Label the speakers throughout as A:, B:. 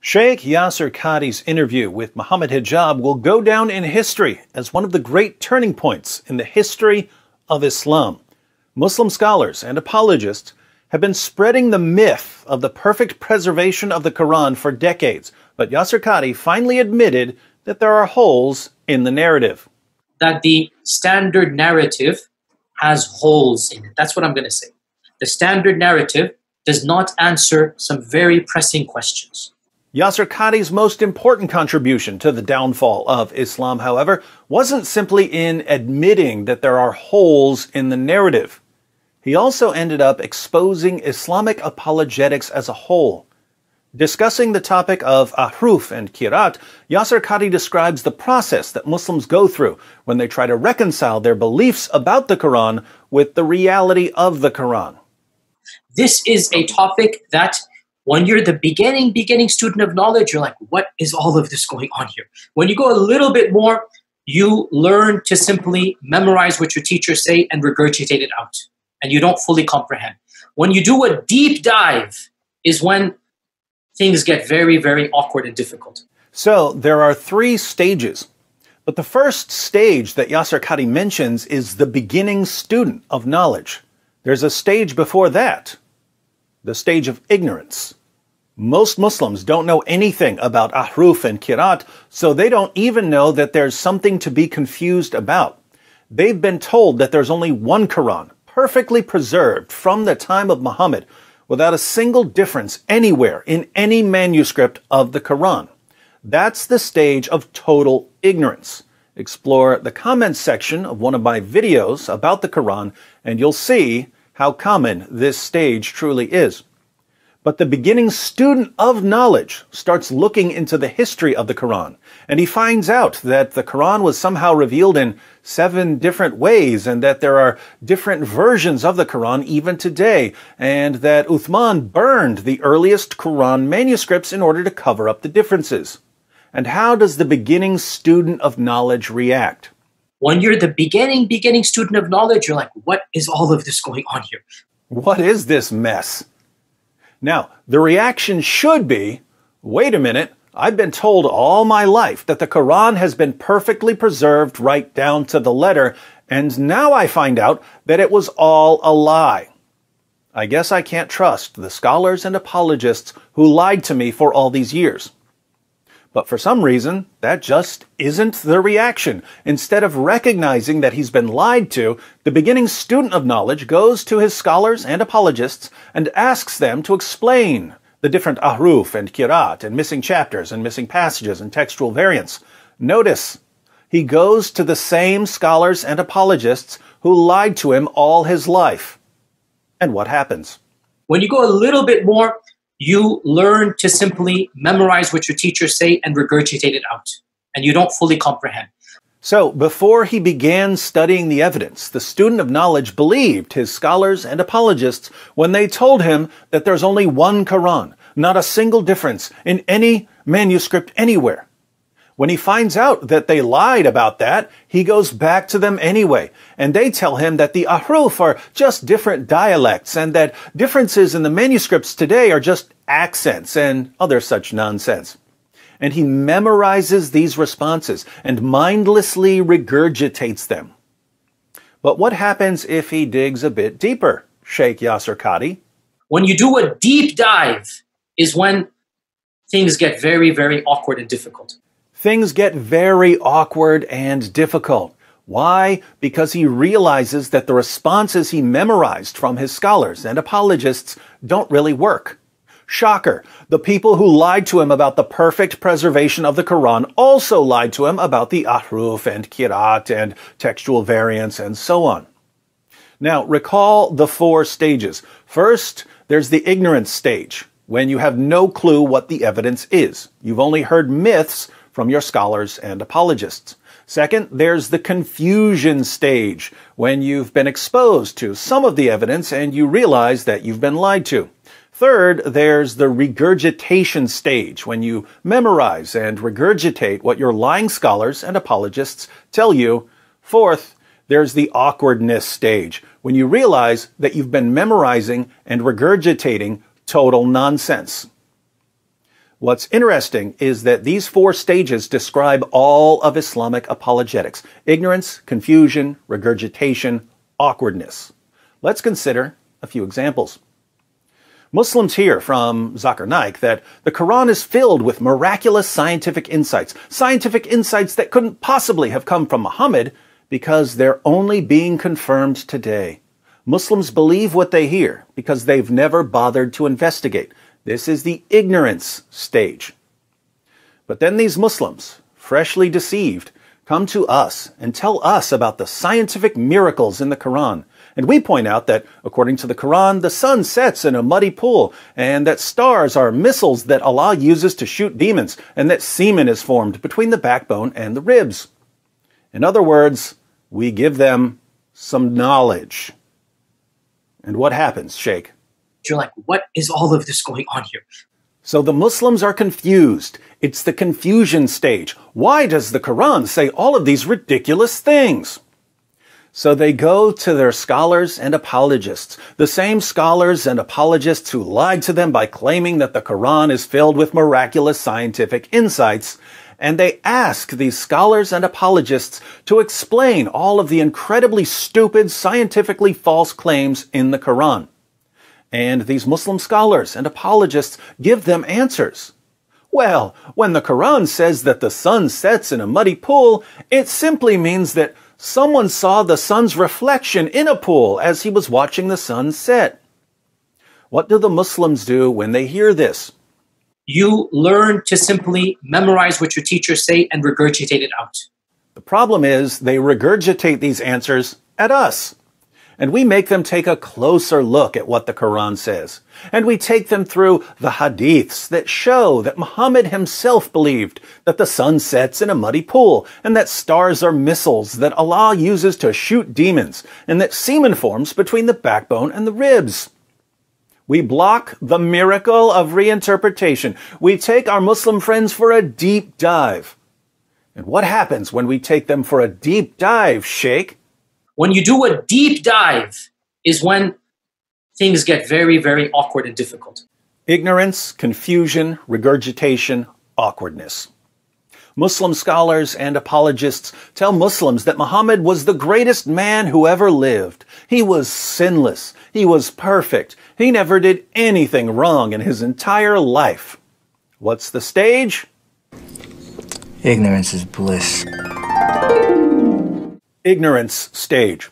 A: Sheikh Yasir Qadhi's interview with Muhammad Hijab will go down in history as one of the great turning points in the history of Islam. Muslim scholars and apologists have been spreading the myth of the perfect preservation of the Quran for decades, but Yasir Qadhi finally admitted that there are holes in the narrative.
B: That the standard narrative has holes in it. That's what I'm going to say. The standard narrative does not answer some very pressing questions.
A: Yasir Qadhi's most important contribution to the downfall of Islam, however, wasn't simply in admitting that there are holes in the narrative. He also ended up exposing Islamic apologetics as a whole. Discussing the topic of ahruf and qiraat, Yasir Qadhi describes the process that Muslims go through when they try to reconcile their beliefs about the Quran with the reality of the Quran.
B: This is a topic that when you're the beginning student of knowledge, you're like, what is all of this going on here? When you go a little bit more, you learn to simply memorize what your teachers say and regurgitate it out. And you don't fully comprehend. When you do a deep dive is when things get very, very awkward and difficult.
A: So there are three stages. But the first stage that Yasir Qadhi mentions is the beginning student of knowledge. There's a stage before that, the stage of ignorance. Most Muslims don't know anything about ahruf and qiraat, so they don't even know that there's something to be confused about. They've been told that there's only one Quran, perfectly preserved from the time of Muhammad, without a single difference anywhere in any manuscript of the Quran. That's the stage of total ignorance. Explore the comments section of one of my videos about the Quran, and you'll see how common this stage truly is. But the beginning student of knowledge starts looking into the history of the Quran, and he finds out that the Quran was somehow revealed in 7 different ways, and that there are different versions of the Quran even today, and that Uthman burned the earliest Quran manuscripts in order to cover up the differences. And how does the beginning student of knowledge react?
B: When you're the beginning student of knowledge, you're like, what is all of this going on here?
A: What is this mess? Now, the reaction should be, wait a minute, I've been told all my life that the Quran has been perfectly preserved right down to the letter, and now I find out that it was all a lie. I guess I can't trust the scholars and apologists who lied to me for all these years. But for some reason, that just isn't the reaction. Instead of recognizing that he's been lied to, the beginning student of knowledge goes to his scholars and apologists and asks them to explain the different ahruf and qiraat and missing chapters and missing passages and textual variants. Notice, he goes to the same scholars and apologists who lied to him all his life. And what happens?
B: When you go a little bit more, you learn to simply memorize what your teachers say and regurgitate it out. And you don't fully comprehend.
A: So, before he began studying the evidence, the student of knowledge believed his scholars and apologists when they told him that there's only one Quran, not a single difference in any manuscript anywhere. When he finds out that they lied about that, he goes back to them anyway, and they tell him that the ahruf are just different dialects and that differences in the manuscripts today are just accents and other such nonsense. And he memorizes these responses and mindlessly regurgitates them. But what happens if he digs a bit deeper, Sheikh Yasir Qadhi?
B: When you do a deep dive is when things get very, very awkward and difficult.
A: Things get very awkward and difficult. Why? Because he realizes that the responses he memorized from his scholars and apologists don't really work. Shocker, the people who lied to him about the perfect preservation of the Quran also lied to him about the ahruf and qiraat and textual variants and so on. Now, recall the 4 stages. First, there's the ignorance stage, when you have no clue what the evidence is. You've only heard myths from your scholars and apologists. Second, there's the confusion stage, when you've been exposed to some of the evidence and you realize that you've been lied to. Third, there's the regurgitation stage, when you memorize and regurgitate what your lying scholars and apologists tell you. Fourth, there's the awkwardness stage, when you realize that you've been memorizing and regurgitating total nonsense. What's interesting is that these 4 stages describe all of Islamic apologetics: ignorance, confusion, regurgitation, awkwardness. Let's consider a few examples. Muslims hear from Zakir Naik that the Quran is filled with miraculous scientific insights that couldn't possibly have come from Muhammad because they're only being confirmed today. Muslims believe what they hear because they've never bothered to investigate. This is the ignorance stage. But then these Muslims, freshly deceived, come to us and tell us about the scientific miracles in the Quran. And we point out that, according to the Quran, the sun sets in a muddy pool, and that stars are missiles that Allah uses to shoot demons, and that semen is formed between the backbone and the ribs. In other words, we give them some knowledge. And what happens, Sheikh?
B: You're like, what is all of this going on here?
A: So the Muslims are confused. It's the confusion stage. Why does the Quran say all of these ridiculous things? So they go to their scholars and apologists, the same scholars and apologists who lied to them by claiming that the Quran is filled with miraculous scientific insights, and they ask these scholars and apologists to explain all of the incredibly stupid, scientifically false claims in the Quran. And these Muslim scholars and apologists give them answers. Well, when the Quran says that the sun sets in a muddy pool, it simply means that someone saw the sun's reflection in a pool as he was watching the sun set. What do the Muslims do when they hear this?
B: You learn to simply memorize what your teachers say and regurgitate it out.
A: The problem is they regurgitate these answers at us. And we make them take a closer look at what the Quran says. And we take them through the hadiths that show that Muhammad himself believed that the sun sets in a muddy pool, and that stars are missiles that Allah uses to shoot demons, and that semen forms between the backbone and the ribs. We block the miracle of reinterpretation. We take our Muslim friends for a deep dive. And what happens when we take them for a deep dive, Sheikh?
B: When you do a deep dive is when things get very, very awkward and difficult.
A: Ignorance, confusion, regurgitation, awkwardness. Muslim scholars and apologists tell Muslims that Muhammad was the greatest man who ever lived. He was sinless. He was perfect. He never did anything wrong in his entire life. What's the stage?
C: Ignorance is bliss.
A: Ignorance stage.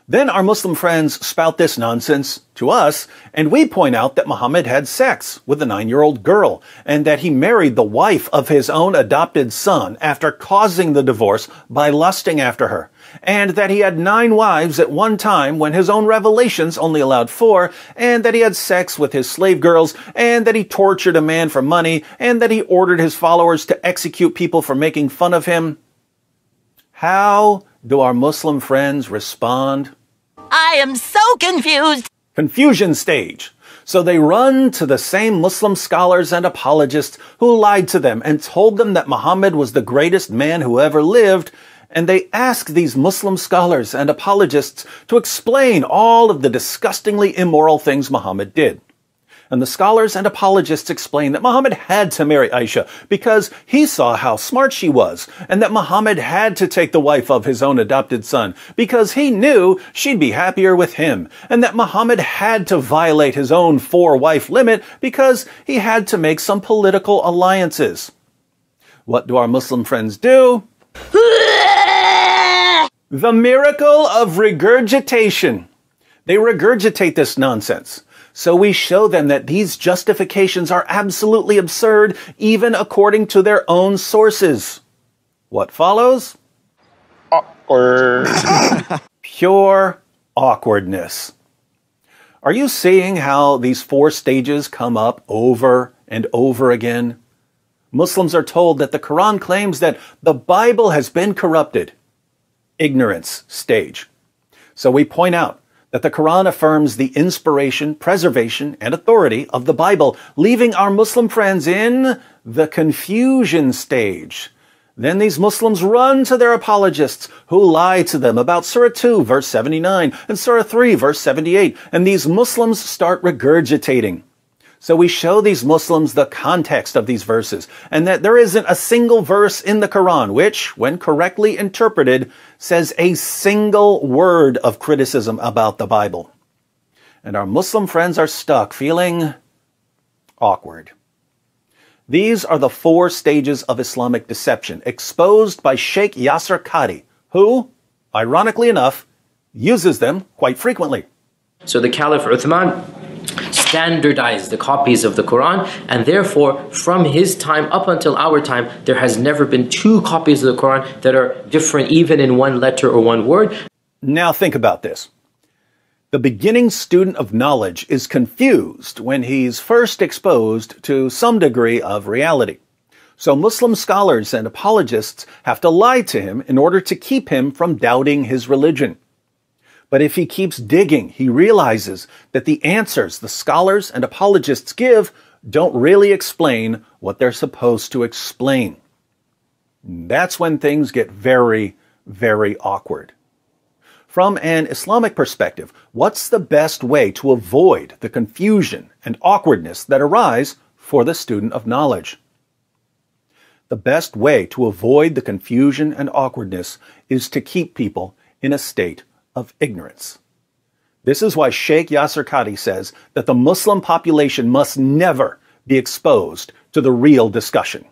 A: Then our Muslim friends spout this nonsense to us, and we point out that Muhammad had sex with a 9-year-old girl, and that he married the wife of his own adopted son after causing the divorce by lusting after her, and that he had 9 wives at one time when his own revelations only allowed 4, and that he had sex with his slave girls, and that he tortured a man for money, and that he ordered his followers to execute people for making fun of him. How do our Muslim friends respond?
D: I am so confused.
A: Confusion stage. So they run to the same Muslim scholars and apologists who lied to them and told them that Muhammad was the greatest man who ever lived, and they ask these Muslim scholars and apologists to explain all of the disgustingly immoral things Muhammad did. And the scholars and apologists explain that Muhammad had to marry Aisha because he saw how smart she was, and that Muhammad had to take the wife of his own adopted son because he knew she'd be happier with him, and that Muhammad had to violate his own 4-wife limit because he had to make some political alliances. What do our Muslim friends do? The miracle of regurgitation. They regurgitate this nonsense. So we show them that these justifications are absolutely absurd, even according to their own sources. What follows?
E: Awkward.
A: Pure awkwardness. Are you seeing how these 4 stages come up over and over again? Muslims are told that the Quran claims that the Bible has been corrupted. Ignorance stage. So we point out that the Quran affirms the inspiration, preservation, and authority of the Bible, leaving our Muslim friends in the confusion stage. Then these Muslims run to their apologists who lie to them about Surah 2, verse 79, and Surah 3, verse 78, and these Muslims start regurgitating. So we show these Muslims the context of these verses, and that there isn't a single verse in the Quran which, when correctly interpreted, says a single word of criticism about the Bible. And our Muslim friends are stuck feeling awkward. These are the 4 stages of Islamic deception exposed by Sheikh Yasir Qadhi, who, ironically enough, uses them quite frequently.
B: So the Caliph Uthman standardized the copies of the Quran, and therefore from his time up until our time there has never been 2 copies of the Quran that are different even in one letter or one word.
A: Now think about this. The beginning student of knowledge is confused when he's first exposed to some degree of reality. So Muslim scholars and apologists have to lie to him in order to keep him from doubting his religion. But if he keeps digging, he realizes that the answers the scholars and apologists give don't really explain what they're supposed to explain. That's when things get very, very awkward. From an Islamic perspective, what's the best way to avoid the confusion and awkwardness that arise for the student of knowledge? The best way to avoid the confusion and awkwardness is to keep people in a state of ignorance. This is why Sheikh Yasir Qadhi says that the Muslim population must never be exposed to the real discussion.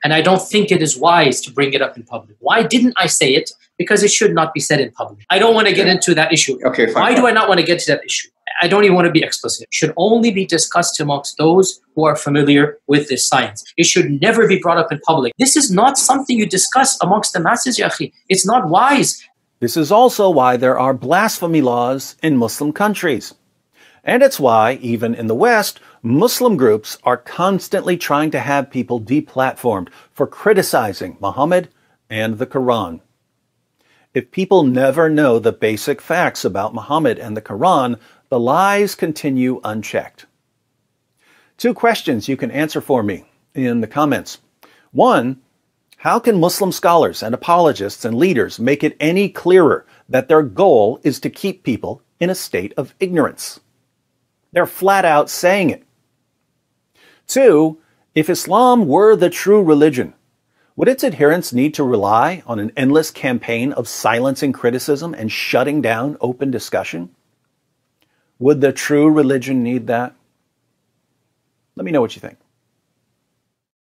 B: And I don't think it is wise to bring it up in public. Why didn't I say it? Because it should not be said in public. I don't want to get into that issue.
E: Okay, fine.
B: Why do I not want to get to that issue? I don't even want to be explicit. It should only be discussed amongst those who are familiar with this science. It should never be brought up in public. This is not something you discuss amongst the masses, ya akhi. It's not wise.
A: This is also why there are blasphemy laws in Muslim countries. And it's why, even in the West, Muslim groups are constantly trying to have people deplatformed for criticizing Muhammad and the Quran. If people never know the basic facts about Muhammad and the Quran, the lies continue unchecked. 2 questions you can answer for me in the comments. 1, how can Muslim scholars and apologists and leaders make it any clearer that their goal is to keep people in a state of ignorance? They're flat out saying it. 2, if Islam were the true religion, would its adherents need to rely on an endless campaign of silencing criticism and shutting down open discussion? Would the true religion need that? Let me know what you think.